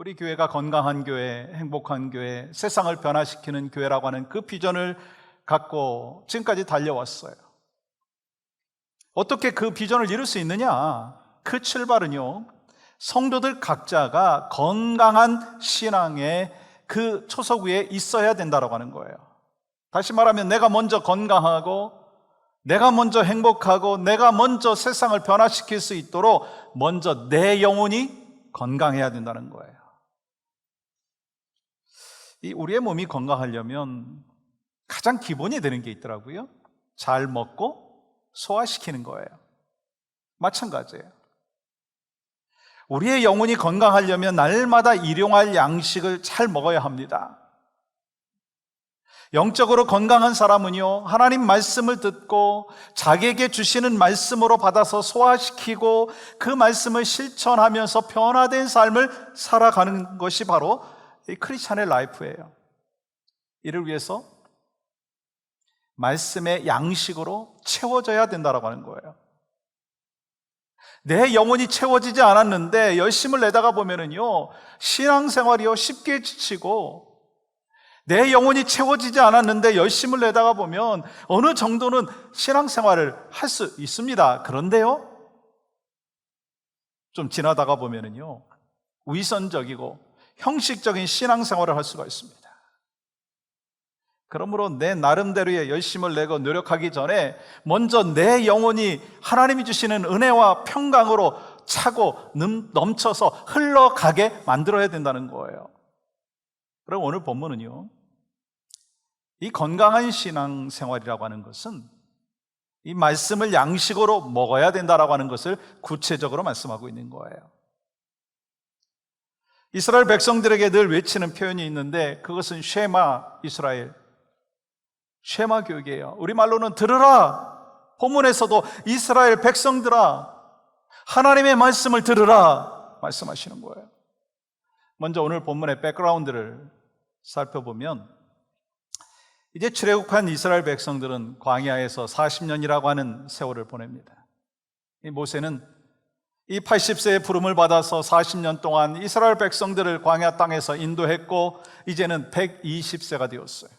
우리 교회가 건강한 교회, 행복한 교회, 세상을 변화시키는 교회라고 하는 그 비전을 갖고 지금까지 달려왔어요. 어떻게 그 비전을 이룰 수 있느냐? 그 출발은요, 성도들 각자가 건강한 신앙의 그 초석 위에 있어야 된다고 하는 거예요. 다시 말하면 내가 먼저 건강하고, 내가 먼저 행복하고, 내가 먼저 세상을 변화시킬 수 있도록 먼저 내 영혼이 건강해야 된다는 거예요. 이 우리의 몸이 건강하려면 가장 기본이 되는 게 있더라고요. 잘 먹고 소화시키는 거예요. 마찬가지예요. 우리의 영혼이 건강하려면 날마다 일용할 양식을 잘 먹어야 합니다. 영적으로 건강한 사람은요, 하나님 말씀을 듣고 자기에게 주시는 말씀으로 받아서 소화시키고 그 말씀을 실천하면서 변화된 삶을 살아가는 것이 바로 이 크리스찬의 라이프예요. 이를 위해서 말씀의 양식으로 채워져야 된다고 하는 거예요. 내 영혼이 채워지지 않았는데 열심을 내다가 보면은요, 신앙생활이요 쉽게 지치고, 내 영혼이 채워지지 않았는데 열심을 내다가 보면 어느 정도는 신앙생활을 할 수 있습니다. 그런데요, 좀 지나다가 보면은요, 위선적이고 형식적인 신앙생활을 할 수가 있습니다. 그러므로 내 나름대로의 열심을 내고 노력하기 전에 먼저 내 영혼이 하나님이 주시는 은혜와 평강으로 차고 넘쳐서 흘러가게 만들어야 된다는 거예요. 그럼 오늘 본문은요, 이 건강한 신앙생활이라고 하는 것은 이 말씀을 양식으로 먹어야 된다라고 하는 것을 구체적으로 말씀하고 있는 거예요. 이스라엘 백성들에게 늘 외치는 표현이 있는데 그것은 쉐마 이스라엘, 쉐마 교육이에요. 우리말로는 들으라. 본문에서도 이스라엘 백성들아, 하나님의 말씀을 들으라 말씀하시는 거예요. 먼저 오늘 본문의 백그라운드를 살펴보면, 이제 출애굽한 이스라엘 백성들은 광야에서 40년이라고 하는 세월을 보냅니다. 이 모세는 이 80세의 부름을 받아서 40년 동안 이스라엘 백성들을 광야 땅에서 인도했고, 이제는 120세가 되었어요.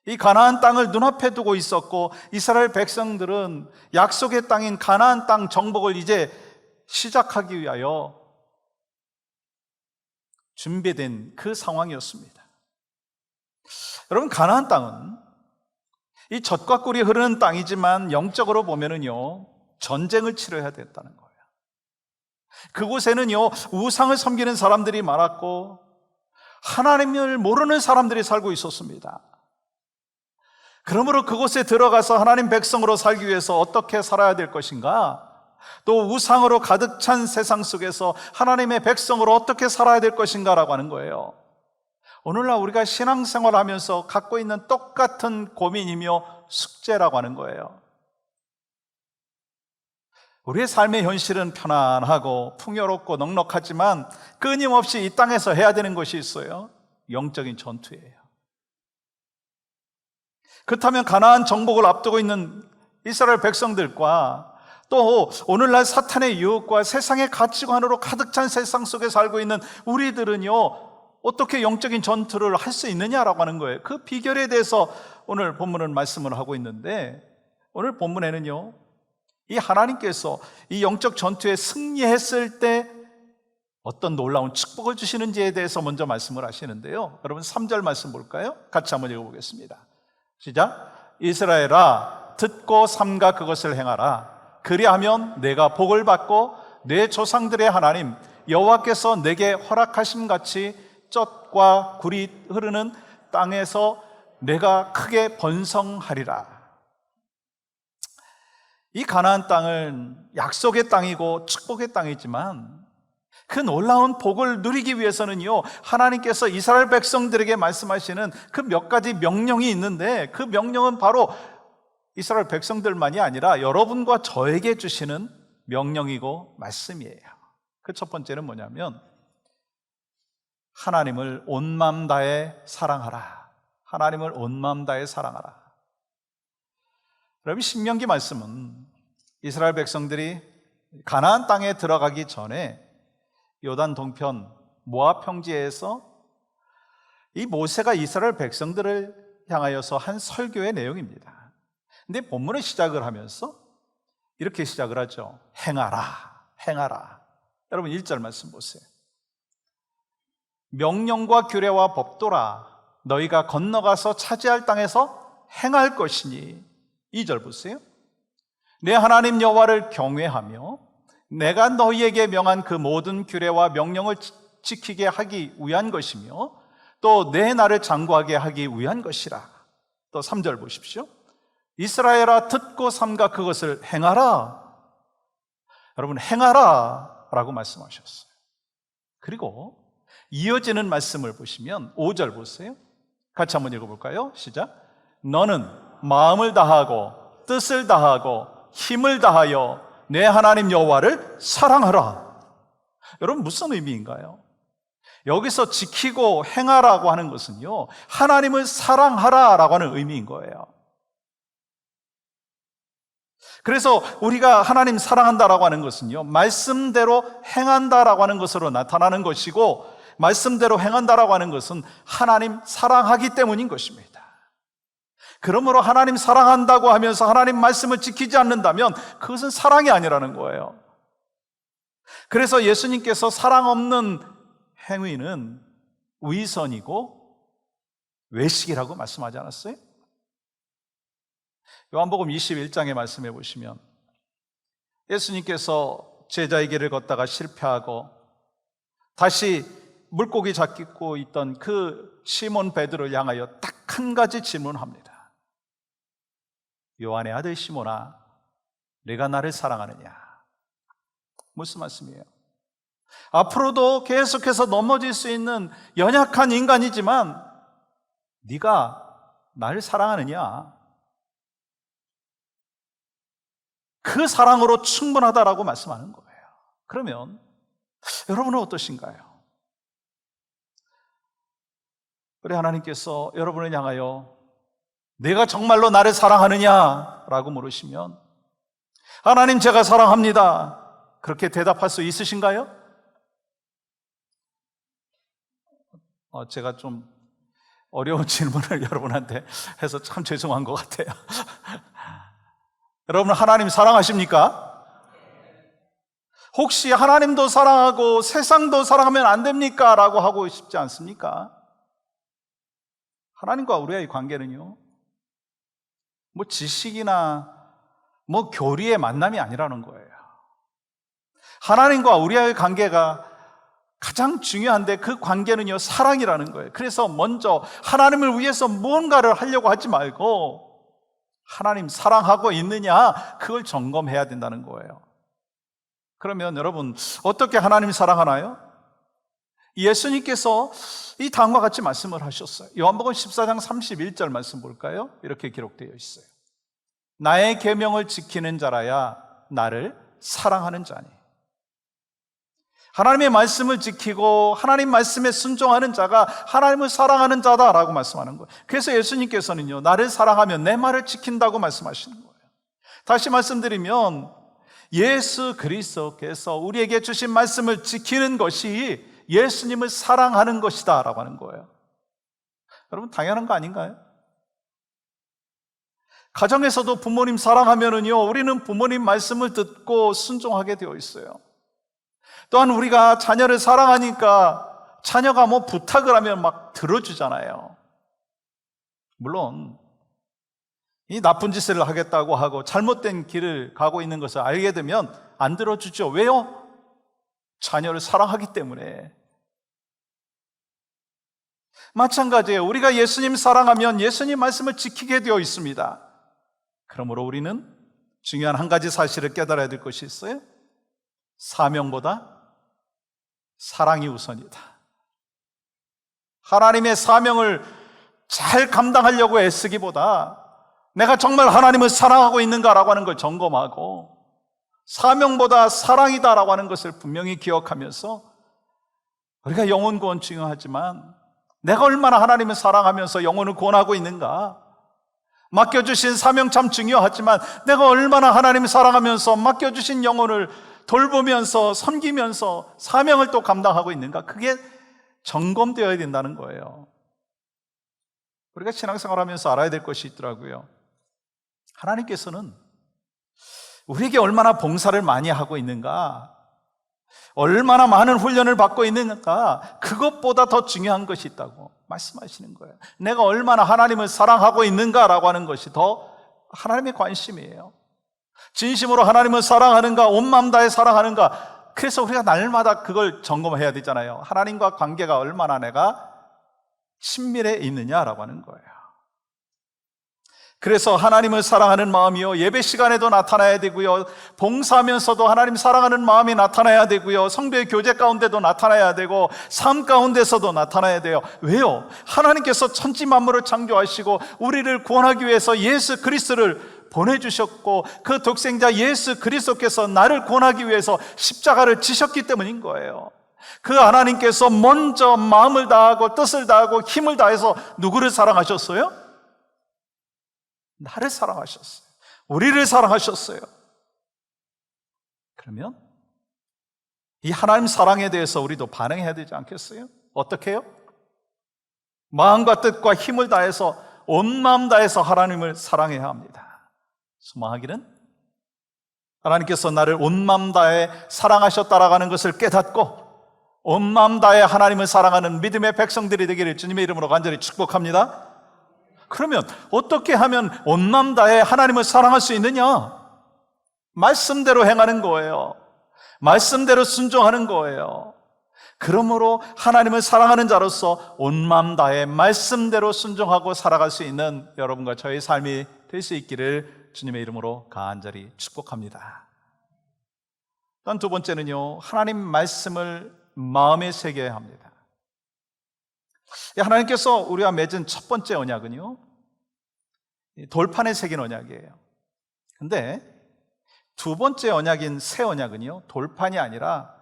이 가나안 땅을 눈앞에 두고 있었고, 이스라엘 백성들은 약속의 땅인 가나안 땅 정복을 이제 시작하기 위하여 준비된 그 상황이었습니다. 여러분, 가나안 땅은 이 젖과 꿀이 흐르는 땅이지만 영적으로 보면은요, 전쟁을 치러야 됐다는 거예요. 그곳에는요, 우상을 섬기는 사람들이 많았고 하나님을 모르는 사람들이 살고 있었습니다. 그러므로 그곳에 들어가서 하나님 백성으로 살기 위해서 어떻게 살아야 될 것인가, 또 우상으로 가득 찬 세상 속에서 하나님의 백성으로 어떻게 살아야 될 것인가라고 하는 거예요. 오늘날 우리가 신앙생활 하면서 갖고 있는 똑같은 고민이며 숙제라고 하는 거예요. 우리의 삶의 현실은 편안하고 풍요롭고 넉넉하지만 끊임없이 이 땅에서 해야 되는 것이 있어요. 영적인 전투예요. 그렇다면 가나안 정복을 앞두고 있는 이스라엘 백성들과 또 오늘날 사탄의 유혹과 세상의 가치관으로 가득 찬 세상 속에 살고 있는 우리들은요, 어떻게 영적인 전투를 할 수 있느냐라고 하는 거예요. 그 비결에 대해서 오늘 본문은 말씀을 하고 있는데, 오늘 본문에는요, 이 하나님께서 이 영적 전투에 승리했을 때 어떤 놀라운 축복을 주시는지에 대해서 먼저 말씀을 하시는데요. 여러분 3절 말씀 볼까요? 같이 한번 읽어보겠습니다. 시작. 이스라엘아, 듣고 삼가 그것을 행하라. 그리하면 내가 복을 받고 내 조상들의 하나님 여호와께서 내게 허락하심 같이 젖과 꿀이 흐르는 땅에서 내가 크게 번성하리라. 이 가나안 땅은 약속의 땅이고 축복의 땅이지만 그 놀라운 복을 누리기 위해서는요, 하나님께서 이스라엘 백성들에게 말씀하시는 그 몇 가지 명령이 있는데, 그 명령은 바로 이스라엘 백성들만이 아니라 여러분과 저에게 주시는 명령이고 말씀이에요. 그 첫 번째는 뭐냐면, 하나님을 온 마음 다해 사랑하라. 하나님을 온 마음 다해 사랑하라. 여러분, 신명기 말씀은 이스라엘 백성들이 가나안 땅에 들어가기 전에 요단 동편 모압 평지에서 이 모세가 이스라엘 백성들을 향하여서 한 설교의 내용입니다. 근데 본문의 시작을 하면서 이렇게 시작을 하죠. 행하라, 행하라. 여러분 1절 말씀 보세요. 명령과 규례와 법도라 너희가 건너가서 차지할 땅에서 행할 것이니. 2절 보세요. 내 하나님 여호와를 경외하며 내가 너희에게 명한 그 모든 규례와 명령을 지키게 하기 위한 것이며 또 내 날을 장구하게 하기 위한 것이라. 또 3절 보십시오. 이스라엘아 듣고 삼가 그것을 행하라. 여러분 행하라 라고 말씀하셨어요. 그리고 이어지는 말씀을 보시면 5절 보세요. 같이 한번 읽어볼까요? 시작. 너는 마음을 다하고 뜻을 다하고 힘을 다하여 내 하나님 여호와를 사랑하라. 여러분 무슨 의미인가요? 여기서 지키고 행하라고 하는 것은요, 하나님을 사랑하라라고 하는 의미인 거예요. 그래서 우리가 하나님 사랑한다라고 하는 것은요, 말씀대로 행한다라고 하는 것으로 나타나는 것이고, 말씀대로 행한다라고 하는 것은 하나님 사랑하기 때문인 것입니다. 그러므로 하나님 사랑한다고 하면서 하나님 말씀을 지키지 않는다면 그것은 사랑이 아니라는 거예요. 그래서 예수님께서 사랑 없는 행위는 위선이고 외식이라고 말씀하지 않았어요? 요한복음 21장에 말씀해 보시면 예수님께서 제자의 길을 걷다가 실패하고 다시 물고기 잡고 있던 그 시몬 베드로를 향하여 딱 한 가지 질문합니다. 요한의 아들 시몬아, 네가 나를 사랑하느냐? 무슨 말씀이에요? 앞으로도 계속해서 넘어질 수 있는 연약한 인간이지만 네가 나를 사랑하느냐? 그 사랑으로 충분하다라고 말씀하는 거예요. 그러면 여러분은 어떠신가요? 우리 하나님께서 여러분을 향하여 내가 정말로 나를 사랑하느냐라고 물으시면 하나님 제가 사랑합니다 그렇게 대답할 수 있으신가요? 제가 좀 어려운 질문을 여러분한테 해서 참 죄송한 것 같아요. 여러분 하나님 사랑하십니까? 혹시 하나님도 사랑하고 세상도 사랑하면 안 됩니까? 라고 하고 싶지 않습니까? 하나님과 우리의 관계는요, 뭐 지식이나 뭐 교리의 만남이 아니라는 거예요. 하나님과 우리의 관계가 가장 중요한데 그 관계는요, 사랑이라는 거예요. 그래서 먼저 하나님을 위해서 무언가를 하려고 하지 말고 하나님 사랑하고 있느냐, 그걸 점검해야 된다는 거예요. 그러면 여러분 어떻게 하나님 사랑하나요? 예수님께서 이 다음과 같이 말씀을 하셨어요. 요한복음 14장 31절 말씀 볼까요? 이렇게 기록되어 있어요. 나의 계명을 지키는 자라야 나를 사랑하는 자니. 하나님의 말씀을 지키고 하나님 말씀에 순종하는 자가 하나님을 사랑하는 자다라고 말씀하는 거예요. 그래서 예수님께서는요, 나를 사랑하면 내 말을 지킨다고 말씀하시는 거예요. 다시 말씀드리면 예수 그리스도께서 우리에게 주신 말씀을 지키는 것이 예수님을 사랑하는 것이다 라고 하는 거예요. 여러분 당연한 거 아닌가요? 가정에서도 부모님 사랑하면은요, 우리는 부모님 말씀을 듣고 순종하게 되어 있어요. 또한 우리가 자녀를 사랑하니까 자녀가 뭐 부탁을 하면 막 들어주잖아요. 물론 이 나쁜 짓을 하겠다고 하고 잘못된 길을 가고 있는 것을 알게 되면 안 들어주죠. 왜요? 자녀를 사랑하기 때문에. 마찬가지예요. 우리가 예수님 사랑하면 예수님 말씀을 지키게 되어 있습니다. 그러므로 우리는 중요한 한 가지 사실을 깨달아야 될 것이 있어요. 사명보다 사랑이 우선이다. 하나님의 사명을 잘 감당하려고 애쓰기보다 내가 정말 하나님을 사랑하고 있는가라고 하는 걸 점검하고 사명보다 사랑이다라고 하는 것을 분명히 기억하면서 우리가 영혼 구원 중요하지만 내가 얼마나 하나님을 사랑하면서 영혼을 구원하고 있는가, 맡겨주신 사명 참 중요하지만 내가 얼마나 하나님을 사랑하면서 맡겨주신 영혼을 돌보면서 섬기면서 사명을 또 감당하고 있는가? 그게 점검되어야 된다는 거예요. 우리가 신앙생활하면서 알아야 될 것이 있더라고요. 하나님께서는 우리에게 얼마나 봉사를 많이 하고 있는가, 얼마나 많은 훈련을 받고 있는가, 그것보다 더 중요한 것이 있다고 말씀하시는 거예요. 내가 얼마나 하나님을 사랑하고 있는가라고 하는 것이 더 하나님의 관심이에요. 진심으로 하나님을 사랑하는가, 온 마음 다해 사랑하는가. 그래서 우리가 날마다 그걸 점검해야 되잖아요. 하나님과 관계가 얼마나 내가 친밀해 있느냐라고 하는 거예요. 그래서 하나님을 사랑하는 마음이요, 예배 시간에도 나타나야 되고요, 봉사하면서도 하나님 사랑하는 마음이 나타나야 되고요, 성도의 교제 가운데도 나타나야 되고, 삶 가운데서도 나타나야 돼요. 왜요? 하나님께서 천지 만물을 창조하시고 우리를 구원하기 위해서 예수 그리스도를 보내주셨고, 그 독생자 예수 그리스도께서 나를 구원하기 위해서 십자가를 지셨기 때문인 거예요. 그 하나님께서 먼저 마음을 다하고 뜻을 다하고 힘을 다해서 누구를 사랑하셨어요? 나를 사랑하셨어요. 우리를 사랑하셨어요. 그러면 이 하나님 사랑에 대해서 우리도 반응해야 되지 않겠어요? 어떻게 해요? 마음과 뜻과 힘을 다해서, 온 마음 다해서 하나님을 사랑해야 합니다. 소망하기는 하나님께서 나를 온 마음 다해 사랑하셨다라고 하는 것을 깨닫고 온 마음 다해 하나님을 사랑하는 믿음의 백성들이 되기를 주님의 이름으로 간절히 축복합니다. 그러면 어떻게 하면 온 마음 다해 하나님을 사랑할 수 있느냐? 말씀대로 행하는 거예요. 말씀대로 순종하는 거예요. 그러므로 하나님을 사랑하는 자로서 온 마음 다해 말씀대로 순종하고 살아갈 수 있는 여러분과 저의 삶이 될 수 있기를 주님의 이름으로 간절히 축복합니다. 두 번째는요, 하나님 말씀을 마음에 새겨야 합니다. 하나님께서 우리와 맺은 첫 번째 언약은요, 돌판에 새긴 언약이에요. 근데 두 번째 언약인 새 언약은요, 돌판이 아니라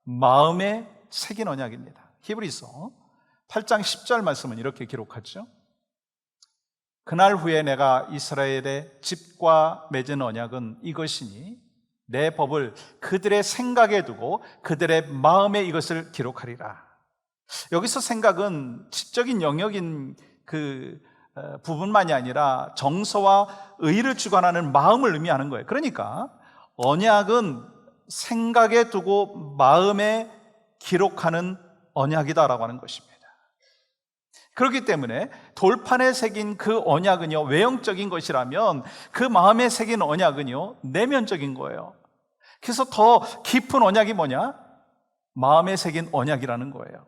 마음에 새긴 언약입니다. 히브리서 8장 10절 말씀은 이렇게 기록하죠. 그날 후에 내가 이스라엘의 집과 맺은 언약은 이것이니 내 법을 그들의 생각에 두고 그들의 마음에 이것을 기록하리라. 여기서 생각은 지적인 영역인 그 부분만이 아니라 정서와 의를 주관하는 마음을 의미하는 거예요. 그러니까 언약은 생각에 두고 마음에 기록하는 언약이다라고 하는 것입니다. 그렇기 때문에 돌판에 새긴 그 언약은요, 외형적인 것이라면 그 마음에 새긴 언약은요, 내면적인 거예요. 그래서 더 깊은 언약이 뭐냐? 마음에 새긴 언약이라는 거예요.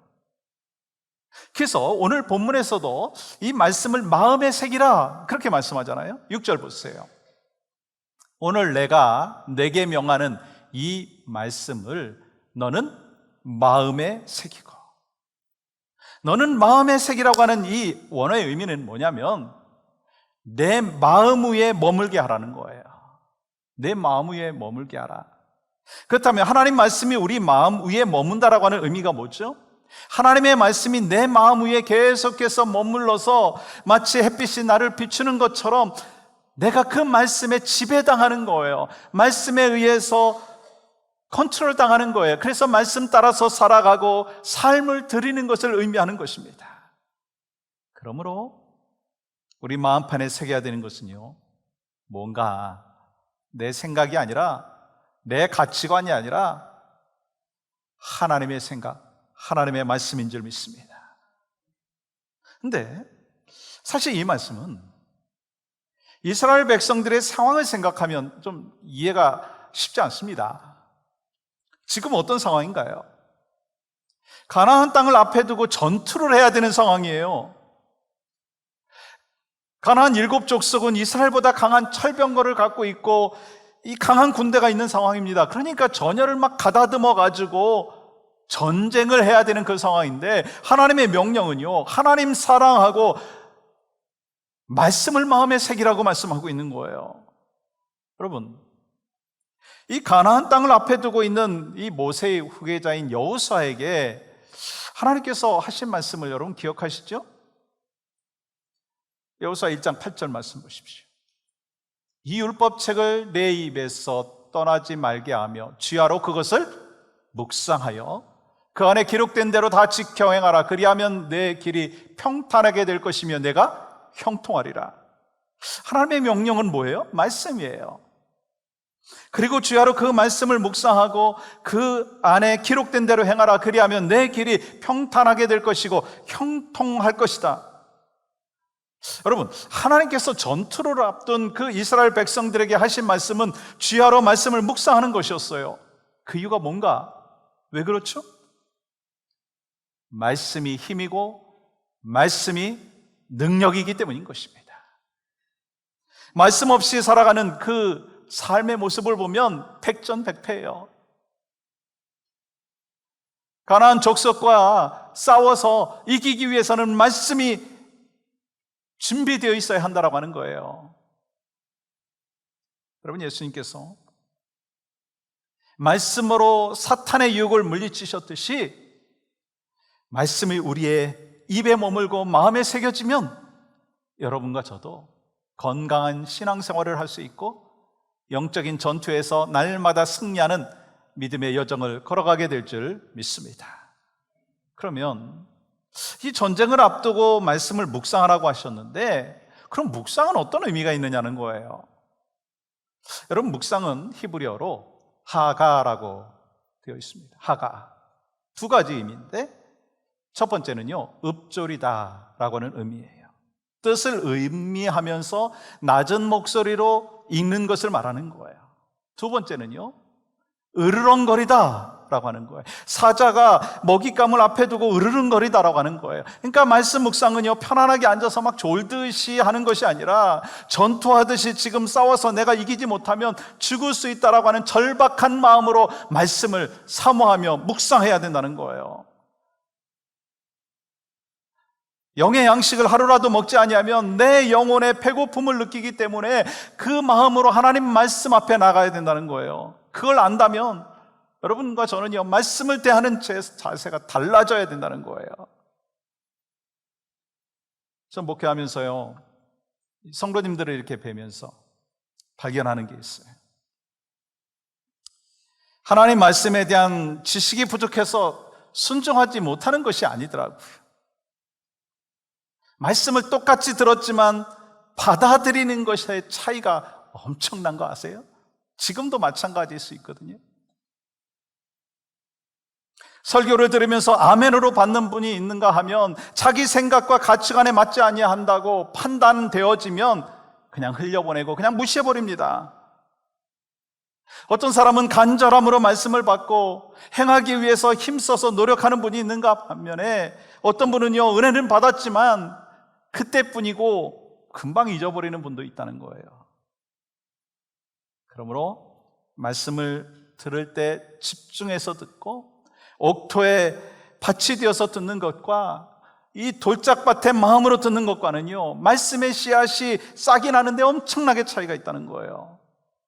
그래서 오늘 본문에서도 이 말씀을 마음에 새기라 그렇게 말씀하잖아요. 6절 보세요. 오늘 내가 내게 명하는 이 말씀을 너는 마음에 새기고. 너는 마음에 새기라고 하는 이 원어의 의미는 뭐냐면 내 마음 위에 머물게 하라는 거예요. 내 마음 위에 머물게 하라. 그렇다면 하나님 말씀이 우리 마음 위에 머문다라고 하는 의미가 뭐죠? 하나님의 말씀이 내 마음 위에 계속해서 머물러서 마치 햇빛이 나를 비추는 것처럼 내가 그 말씀에 지배당하는 거예요. 말씀에 의해서 컨트롤 당하는 거예요. 그래서 말씀 따라서 살아가고 삶을 드리는 것을 의미하는 것입니다. 그러므로 우리 마음판에 새겨야 되는 것은요, 뭔가 내 생각이 아니라 내 가치관이 아니라 하나님의 생각, 하나님의 말씀인 줄 믿습니다. 근데 사실 이 말씀은 이스라엘 백성들의 상황을 생각하면 좀 이해가 쉽지 않습니다. 지금 어떤 상황인가요? 가나안 땅을 앞에 두고 전투를 해야 되는 상황이에요. 가나안 7족속은 이스라엘보다 강한 철병거를 갖고 있고 이 강한 군대가 있는 상황입니다. 그러니까 전열을 막 가다듬어 가지고 전쟁을 해야 되는 그 상황인데 하나님의 명령은요, 하나님 사랑하고 말씀을 마음에 새기라고 말씀하고 있는 거예요. 여러분, 이 가나안 땅을 앞에 두고 있는 이 모세의 후계자인 여호수아에게 하나님께서 하신 말씀을 여러분 기억하시죠? 여호수아 1장 8절 말씀 보십시오. 이 율법책을 내 입에서 것으로 떠나지 말게 하며 주야로 그것을 묵상하여 그 안에 기록된 대로 다 지켜 행하라. 그리하면 내 길이 평탄하게 될 것이며 내가 형통하리라. 하나님의 명령은 뭐예요? 말씀이에요. 그리고 주야로 그 말씀을 묵상하고 그 안에 기록된 대로 행하라. 그리하면 내 길이 평탄하게 될 것이고 형통할 것이다. 여러분, 하나님께서 전투를 앞둔 그 이스라엘 백성들에게 하신 말씀은 주야로 말씀을 묵상하는 것이었어요. 그 이유가 뭔가? 왜 그렇죠? 말씀이 힘이고 말씀이 능력이기 때문인 것입니다. 말씀 없이 살아가는 그 삶의 모습을 보면 백전백패예요. 가나안 족속과 싸워서 이기기 위해서는 말씀이 준비되어 있어야 한다라고 하는 거예요. 여러분, 예수님께서 말씀으로 사탄의 유혹을 물리치셨듯이 말씀이 우리의 입에 머물고 마음에 새겨지면 여러분과 저도 건강한 신앙생활을 할 수 있고 영적인 전투에서 날마다 승리하는 믿음의 여정을 걸어가게 될 줄 믿습니다. 그러면 이 전쟁을 앞두고 말씀을 묵상하라고 하셨는데, 그럼 묵상은 어떤 의미가 있느냐는 거예요. 여러분, 묵상은 히브리어로 하가라고 되어 있습니다. 하가. 두 가지 의미인데 첫 번째는요, 읊조리다 라고 하는 의미예요. 뜻을 의미하면서 낮은 목소리로 읽는 것을 말하는 거예요. 두 번째는요, 으르렁거리다 라고 하는 거예요. 사자가 먹잇감을 앞에 두고 으르렁거리다 라고 하는 거예요. 그러니까 말씀 묵상은요, 편안하게 앉아서 막 졸듯이 하는 것이 아니라 전투하듯이 지금 싸워서 내가 이기지 못하면 죽을 수 있다라고 하는 절박한 마음으로 말씀을 사모하며 묵상해야 된다는 거예요. 영의 양식을 하루라도 먹지 아니하면 내 영혼의 배고픔을 느끼기 때문에 그 마음으로 하나님 말씀 앞에 나가야 된다는 거예요. 그걸 안다면 여러분과 저는요, 말씀을 대하는 제 자세가 달라져야 된다는 거예요. 전 목회하면서요, 성도님들을 이렇게 뵈면서 발견하는 게 있어요. 하나님 말씀에 대한 지식이 부족해서 순종하지 못하는 것이 아니더라고요. 말씀을 똑같이 들었지만 받아들이는 것의 차이가 엄청난 거 아세요? 지금도 마찬가지일 수 있거든요. 설교를 들으면서 아멘으로 받는 분이 있는가 하면 자기 생각과 가치관에 맞지 아니한다고 판단되어지면 그냥 흘려보내고 그냥 무시해버립니다. 어떤 사람은 간절함으로 말씀을 받고 행하기 위해서 힘써서 노력하는 분이 있는가 반면에 어떤 분은요, 은혜는 받았지만 그때뿐이고 금방 잊어버리는 분도 있다는 거예요. 그러므로 말씀을 들을 때 집중해서 듣고 옥토에 밭이 되어서 듣는 것과 이 돌짝밭의 마음으로 듣는 것과는요, 말씀의 씨앗이 싹이 나는데 엄청나게 차이가 있다는 거예요.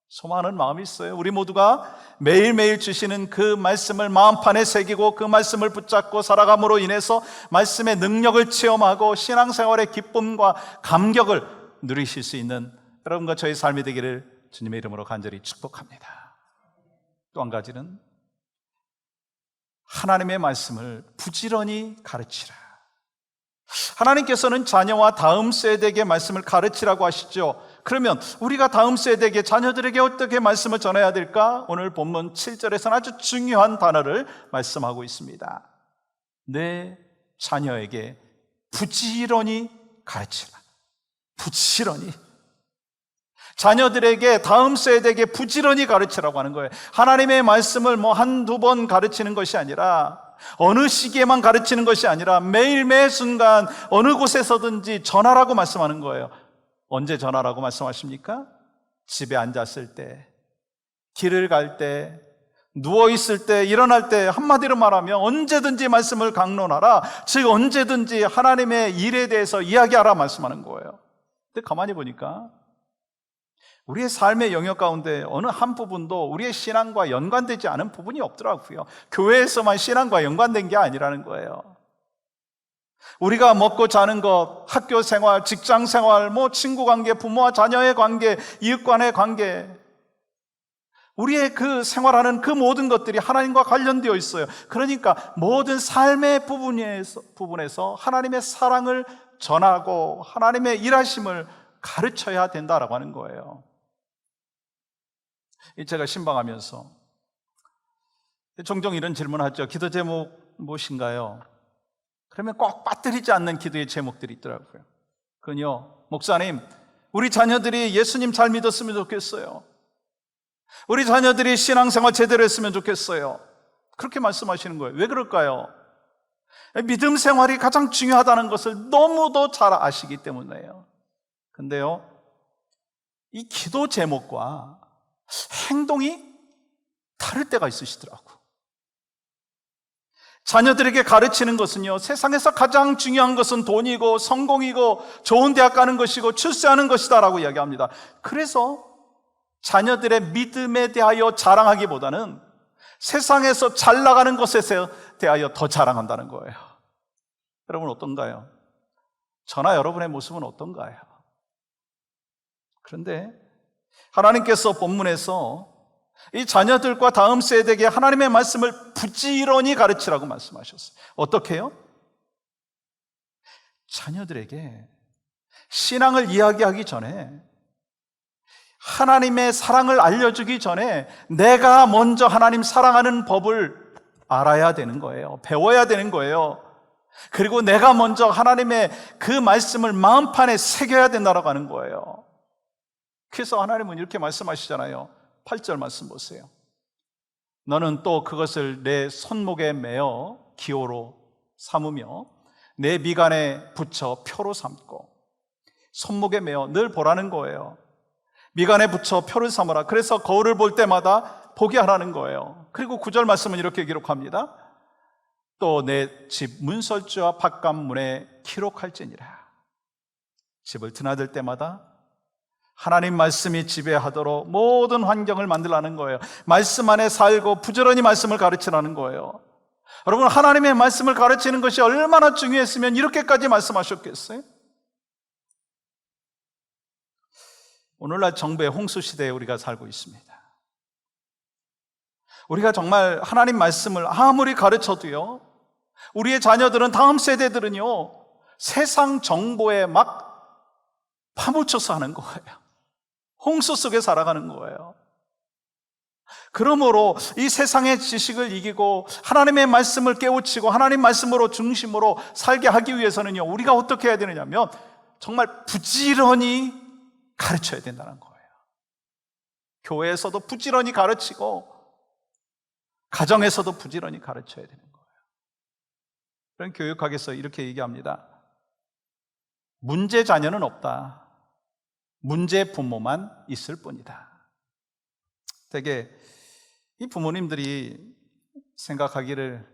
소망하는 마음이 있어요. 우리 모두가 매일매일 주시는 그 말씀을 마음판에 새기고 그 말씀을 붙잡고 살아감으로 인해서 말씀의 능력을 체험하고 신앙생활의 기쁨과 감격을 누리실 수 있는 여러분과 저의 삶이 되기를 주님의 이름으로 간절히 축복합니다. 또 한 가지는 하나님의 말씀을 부지런히 가르치라. 하나님께서는 자녀와 다음 세대에게 말씀을 가르치라고 하시죠. 그러면 우리가 다음 세대에게, 자녀들에게 어떻게 말씀을 전해야 될까? 오늘 본문 7절에서는 아주 중요한 단어를 말씀하고 있습니다. 내 자녀에게 부지런히 가르치라. 부지런히. 자녀들에게, 다음 세대에게 부지런히 가르치라고 하는 거예요. 하나님의 말씀을 한두 번 가르치는 것이 아니라, 어느 시기에만 가르치는 것이 아니라 매일 매 순간 어느 곳에서든지 전하라고 말씀하는 거예요. 언제 전하라고 말씀하십니까? 집에 앉았을 때, 길을 갈 때, 누워있을 때, 일어날 때, 한마디로 말하면 언제든지 말씀을 강론하라. 즉 언제든지 하나님의 일에 대해서 이야기하라 말씀하는 거예요. 근데 가만히 보니까 우리의 삶의 영역 가운데 어느 한 부분도 우리의 신앙과 연관되지 않은 부분이 없더라고요. 교회에서만 신앙과 연관된 게 아니라는 거예요. 우리가 먹고 자는 것, 학교 생활, 직장 생활, 친구 관계, 부모와 자녀의 관계, 이웃 간의 관계, 우리의 그 생활하는 그 모든 것들이 하나님과 관련되어 있어요. 그러니까 모든 삶의 부분에서 하나님의 사랑을 전하고 하나님의 일하심을 가르쳐야 된다라고 하는 거예요. 제가 신방하면서 종종 이런 질문하죠. 기도 제목 무엇인가요? 그러면 꼭 빠뜨리지 않는 기도의 제목들이 있더라고요. 그건요, 목사님, 우리 자녀들이 예수님 잘 믿었으면 좋겠어요. 우리 자녀들이 신앙생활 제대로 했으면 좋겠어요. 그렇게 말씀하시는 거예요. 왜 그럴까요? 믿음 생활이 가장 중요하다는 것을 너무도 잘 아시기 때문에요. 근데요, 이 기도 제목과 행동이 다를 때가 있으시더라고요. 자녀들에게 가르치는 것은요, 세상에서 가장 중요한 것은 돈이고 성공이고 좋은 대학 가는 것이고 출세하는 것이다라고 이야기합니다. 그래서 자녀들의 믿음에 대하여 자랑하기보다는 세상에서 잘 나가는 것에 대하여 더 자랑한다는 거예요. 여러분 어떤가요? 저나 여러분의 모습은 어떤가요? 그런데 하나님께서 본문에서 이 자녀들과 다음 세대에게 하나님의 말씀을 부지런히 가르치라고 말씀하셨어요. 어떻게 해요? 자녀들에게 신앙을 이야기하기 전에, 하나님의 사랑을 알려주기 전에 내가 먼저 하나님 사랑하는 법을 알아야 되는 거예요. 배워야 되는 거예요. 그리고 내가 먼저 하나님의 그 말씀을 마음판에 새겨야 된다고 하는 거예요. 그래서 하나님은 이렇게 말씀하시잖아요. 8절 말씀 보세요. 너는 또 그것을 내 손목에 매어 기호로 삼으며 내 미간에 붙여 표로 삼고. 손목에 매어 늘 보라는 거예요. 미간에 붙여 표를 삼으라. 그래서 거울을 볼 때마다 보게 하라는 거예요. 그리고 9절 말씀은 이렇게 기록합니다. 또 내 집 문설주와 바깥문에 기록할지니라. 집을 드나들 때마다 하나님 말씀이 지배하도록 모든 환경을 만들라는 거예요. 말씀 안에 살고 부지런히 말씀을 가르치라는 거예요. 여러분, 하나님의 말씀을 가르치는 것이 얼마나 중요했으면 이렇게까지 말씀하셨겠어요? 오늘날 정부의 홍수 시대에 우리가 살고 있습니다. 우리가 정말 하나님 말씀을 아무리 가르쳐도요, 우리의 자녀들은, 다음 세대들은요, 세상 정보에 막 파묻혀서 하는 거예요. 홍수 속에 살아가는 거예요. 그러므로 이 세상의 지식을 이기고 하나님의 말씀을 깨우치고 하나님 말씀으로 중심으로 살게 하기 위해서는요, 우리가 어떻게 해야 되느냐면 정말 부지런히 가르쳐야 된다는 거예요. 교회에서도 부지런히 가르치고 가정에서도 부지런히 가르쳐야 되는 거예요. 그런 교육학에서 이렇게 얘기합니다. 문제 자녀는 없다. 문제 부모만 있을 뿐이다. 되게 이 부모님들이 생각하기를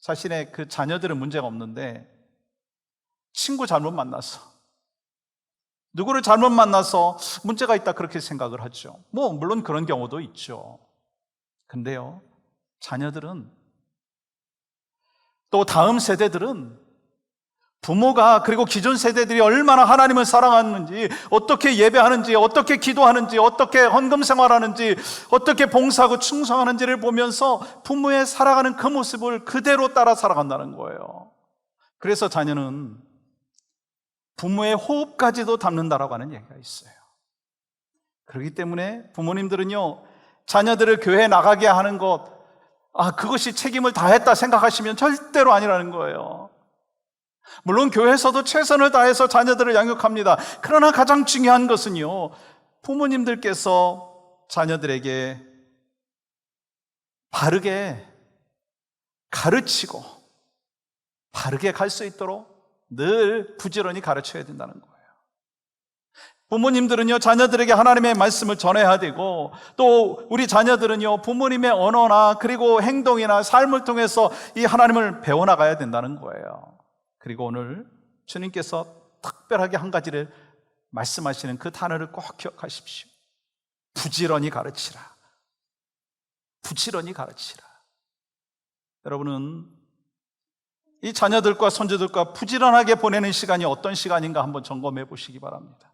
자신의 그 자녀들은 문제가 없는데 친구 잘못 만나서, 누구를 잘못 만나서 문제가 있다 그렇게 생각을 하죠. 물론 그런 경우도 있죠. 근데요, 자녀들은, 또 다음 세대들은 부모가, 그리고 기존 세대들이 얼마나 하나님을 사랑하는지, 어떻게 예배하는지, 어떻게 기도하는지, 어떻게 헌금 생활하는지, 어떻게 봉사하고 충성하는지를 보면서 부모의 살아가는 그 모습을 그대로 따라 살아간다는 거예요. 그래서 자녀는 부모의 호흡까지도 담는다라고 하는 얘기가 있어요. 그렇기 때문에 부모님들은요, 자녀들을 교회에 나가게 하는 것, 그것이 책임을 다했다 생각하시면 절대로 아니라는 거예요. 물론 교회에서도 최선을 다해서 자녀들을 양육합니다. 그러나 가장 중요한 것은요, 부모님들께서 자녀들에게 바르게 가르치고 바르게 갈 수 있도록 늘 부지런히 가르쳐야 된다는 거예요. 부모님들은요, 자녀들에게 하나님의 말씀을 전해야 되고, 또 우리 자녀들은요, 부모님의 언어나 그리고 행동이나 삶을 통해서 이 하나님을 배워나가야 된다는 거예요. 그리고 오늘 주님께서 특별하게 한 가지를 말씀하시는 그 단어를 꼭 기억하십시오. 부지런히 가르치라. 부지런히 가르치라. 여러분은 이 자녀들과 손주들과 부지런하게 보내는 시간이 어떤 시간인가 한번 점검해 보시기 바랍니다.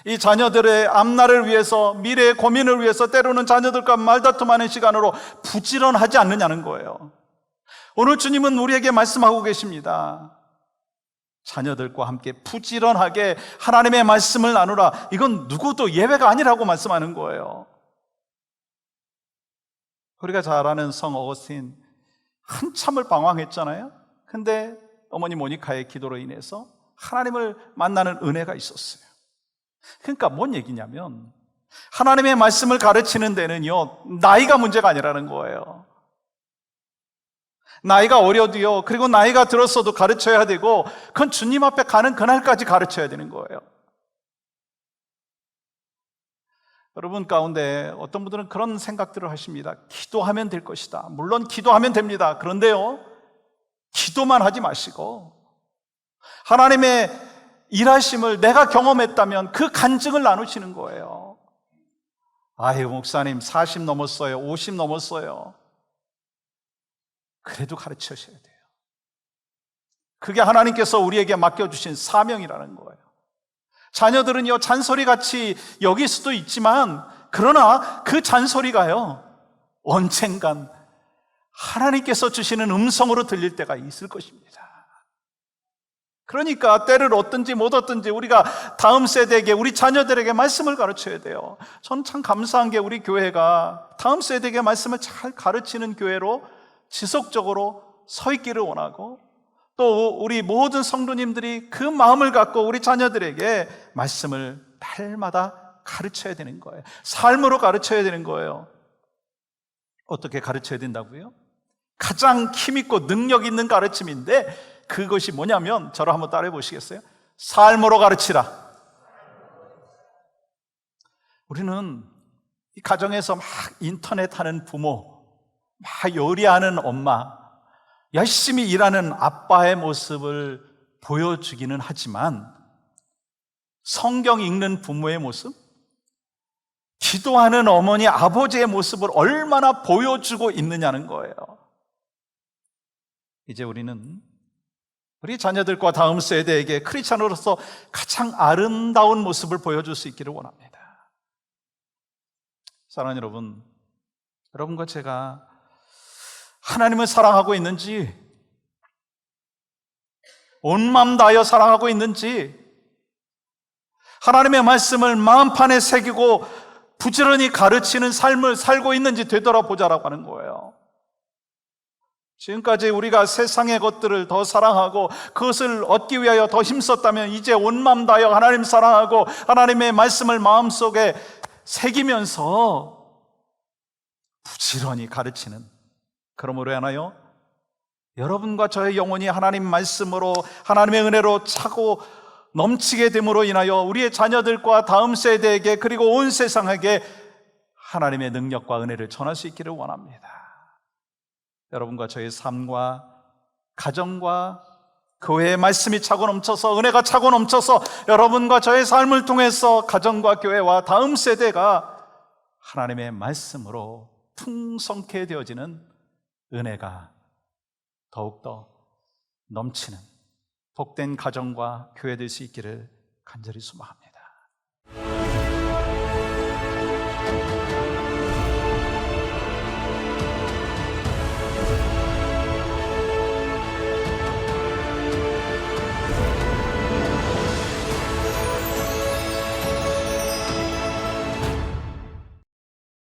이 자녀들의 앞날을 위해서, 미래의 고민을 위해서 때로는 자녀들과 말다툼하는 시간으로 부지런하지 않느냐는 거예요. 오늘 주님은 우리에게 말씀하고 계십니다. 자녀들과 함께 부지런하게 하나님의 말씀을 나누라. 이건 누구도 예외가 아니라고 말씀하는 거예요. 우리가 잘 아는 성 어거스틴, 한참을 방황했잖아요. 근데 어머니 모니카의 기도로 인해서 하나님을 만나는 은혜가 있었어요. 그러니까 뭔 얘기냐면, 하나님의 말씀을 가르치는 데는요, 나이가 문제가 아니라는 거예요. 나이가 어려도요, 그리고 나이가 들었어도 가르쳐야 되고, 그건 주님 앞에 가는 그날까지 가르쳐야 되는 거예요. 여러분 가운데 어떤 분들은 그런 생각들을 하십니다. 기도하면 될 것이다. 물론 기도하면 됩니다. 그런데요, 기도만 하지 마시고 하나님의 일하심을 내가 경험했다면 그 간증을 나누시는 거예요. 아유, 목사님 40 넘었어요. 50 넘었어요. 그래도 가르치셔야 돼요. 그게 하나님께서 우리에게 맡겨주신 사명이라는 거예요. 자녀들은요, 잔소리같이 여길 수도 있지만, 그러나 그 잔소리가요, 언젠간 하나님께서 주시는 음성으로 들릴 때가 있을 것입니다. 그러니까 때를 얻든지 못 얻든지 우리가 다음 세대에게, 우리 자녀들에게 말씀을 가르쳐야 돼요. 저는 참 감사한 게 우리 교회가 다음 세대에게 말씀을 잘 가르치는 교회로 지속적으로 서 있기를 원하고, 또 우리 모든 성도님들이 그 마음을 갖고 우리 자녀들에게 말씀을 날마다 가르쳐야 되는 거예요. 삶으로 가르쳐야 되는 거예요. 어떻게 가르쳐야 된다고요? 가장 힘있고 능력 있는 가르침인데, 그것이 뭐냐면, 저를 한번 따라해 보시겠어요? 삶으로 가르치라. 우리는 이 가정에서 막 인터넷 하는 부모, 막 요리하는 엄마, 열심히 일하는 아빠의 모습을 보여주기는 하지만, 성경 읽는 부모의 모습, 기도하는 어머니, 아버지의 모습을 얼마나 보여주고 있느냐는 거예요. 이제 우리는 우리 자녀들과 다음 세대에게 크리스찬으로서 가장 아름다운 모습을 보여줄 수 있기를 원합니다. 사랑하는 여러분, 여러분과 제가 하나님을 사랑하고 있는지, 온 마음 다하여 사랑하고 있는지, 하나님의 말씀을 마음판에 새기고 부지런히 가르치는 삶을 살고 있는지 되돌아보자라고 하는 거예요. 지금까지 우리가 세상의 것들을 더 사랑하고 그것을 얻기 위하여 더 힘썼다면, 이제 온 마음 다하여 하나님 사랑하고 하나님의 말씀을 마음속에 새기면서 부지런히 가르치는, 그러므로 하나요, 여러분과 저의 영혼이 하나님 말씀으로, 하나님의 은혜로 차고 넘치게 됨으로 인하여 우리의 자녀들과 다음 세대에게, 그리고 온 세상에게 하나님의 능력과 은혜를 전할 수 있기를 원합니다. 여러분과 저의 삶과 가정과 교회의 말씀이 차고 넘쳐서, 은혜가 차고 넘쳐서 여러분과 저의 삶을 통해서 가정과 교회와 다음 세대가 하나님의 말씀으로 풍성케 되어지는 은혜가 더욱더 넘치는 복된 가정과 교회 될 수 있기를 간절히 소망합니다.